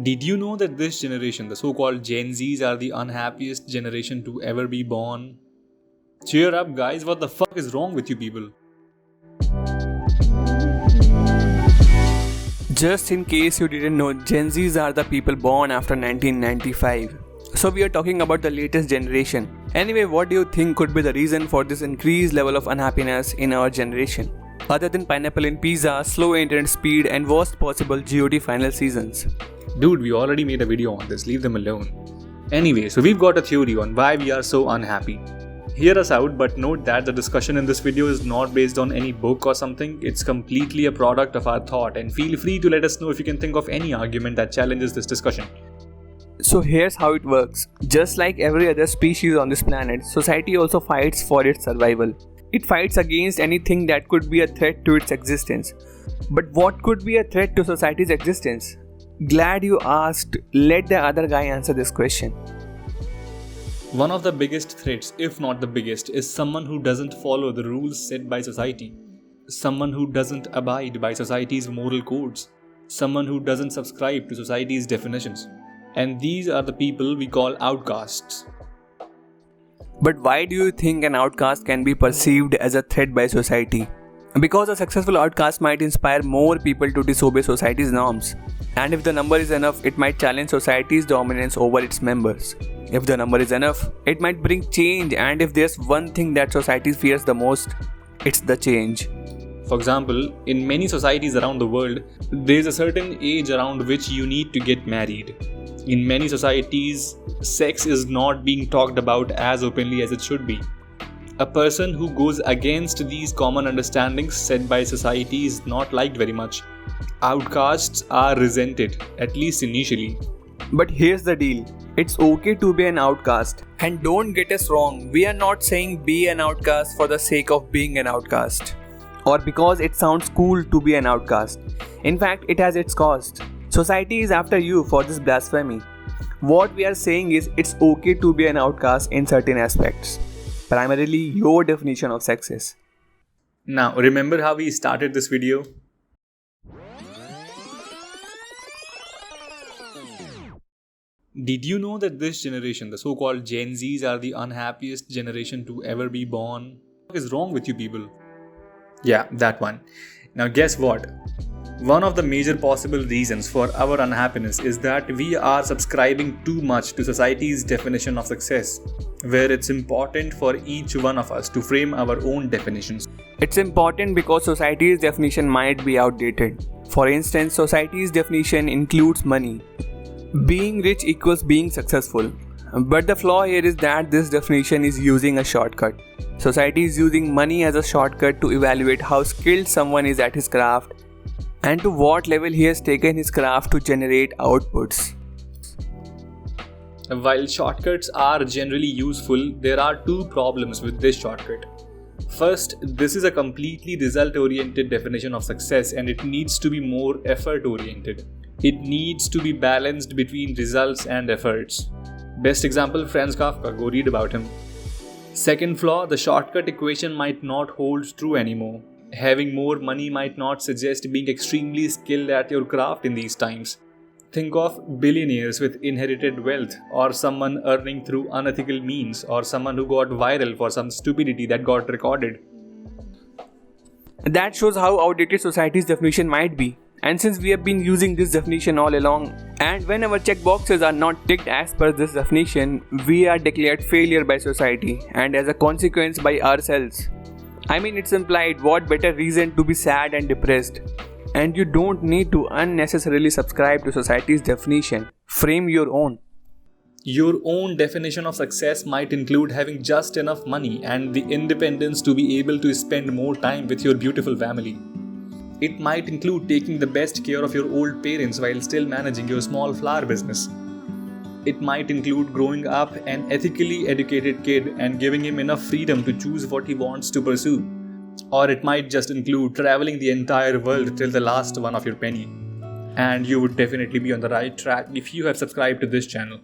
Did you know that this generation, the so-called Gen Zs, are the unhappiest generation to ever be born? Cheer up, guys, what the fuck is wrong with you people? Just in case you didn't know, Gen Zs are the people born after 1995. So we are talking about the latest generation. Anyway, what do you think could be the reason for this increased level of unhappiness in our generation? Other than pineapple in pizza, slow internet speed and worst possible GOT final seasons. Dude, we already made a video on this, leave them alone. Anyway, so we've got a theory on why we are so unhappy. Hear us out, but note that the discussion in this video is not based on any book or something. It's completely a product of our thought, and feel free to let us know if you can think of any argument that challenges this discussion. So here's how it works. Just like every other species on this planet, society also fights for its survival. It fights against anything that could be a threat to its existence. But what could be a threat to society's existence? Glad you asked. Let the other guy answer this question. One of the biggest threats, if not the biggest, is someone who doesn't follow the rules set by society. Someone who doesn't abide by society's moral codes. Someone who doesn't subscribe to society's definitions. And these are the people we call outcasts. But why do you think an outcast can be perceived as a threat by society? Because a successful outcast might inspire more people to disobey society's norms. And if the number is enough, it might challenge society's dominance over its members. If the number is enough, it might bring change, and if there's one thing that society fears the most, it's the change. For example, in many societies around the world, there's a certain age around which you need to get married. In many societies, sex is not being talked about as openly as it should be. A person who goes against these common understandings set by society is not liked very much. Outcasts are resented, at least initially. But here's the deal. It's okay to be an outcast. And don't get us wrong, we are not saying be an outcast for the sake of being an outcast. Or because it sounds cool to be an outcast. In fact, it has its cost. Society is after you for this blasphemy. What we are saying is it's okay to be an outcast in certain aspects. Primarily your definition of success. Now, remember how we started this video? Did you know that this generation, the so-called Gen Zs, are the unhappiest generation to ever be born? What is wrong with you people? Yeah, that one. Now guess what? One of the major possible reasons for our unhappiness is that we are subscribing too much to society's definition of success, where it's important for each one of us to frame our own definitions. It's important because society's definition might be outdated. For instance, society's definition includes money. Being rich equals being successful. But the flaw here is that this definition is using a shortcut. Society is using money as a shortcut to evaluate how skilled someone is at his craft and to what level he has taken his craft to generate outputs. While shortcuts are generally useful, there are two problems with this shortcut. First, this is a completely result-oriented definition of success, and it needs to be more effort-oriented. It needs to be balanced between results and efforts. Best example, Franz Kafka, go read about him. Second flaw, the shortcut equation might not hold true anymore. Having more money might not suggest being extremely skilled at your craft in these times. Think of billionaires with inherited wealth, or someone earning through unethical means, or someone who got viral for some stupidity that got recorded. That shows how outdated society's definition might be. And since we have been using this definition all along, and when our checkboxes are not ticked as per this definition, we are declared failure by society and as a consequence by ourselves. I mean, it's implied, what better reason to be sad and depressed? And you don't need to unnecessarily subscribe to society's definition. Frame your own. Your own definition of success might include having just enough money and the independence to be able to spend more time with your beautiful family. It might include taking the best care of your old parents while still managing your small flower business. It might include growing up an ethically educated kid and giving him enough freedom to choose what he wants to pursue. Or it might just include traveling the entire world till the last one of your penny. And you would definitely be on the right track if you have subscribed to this channel.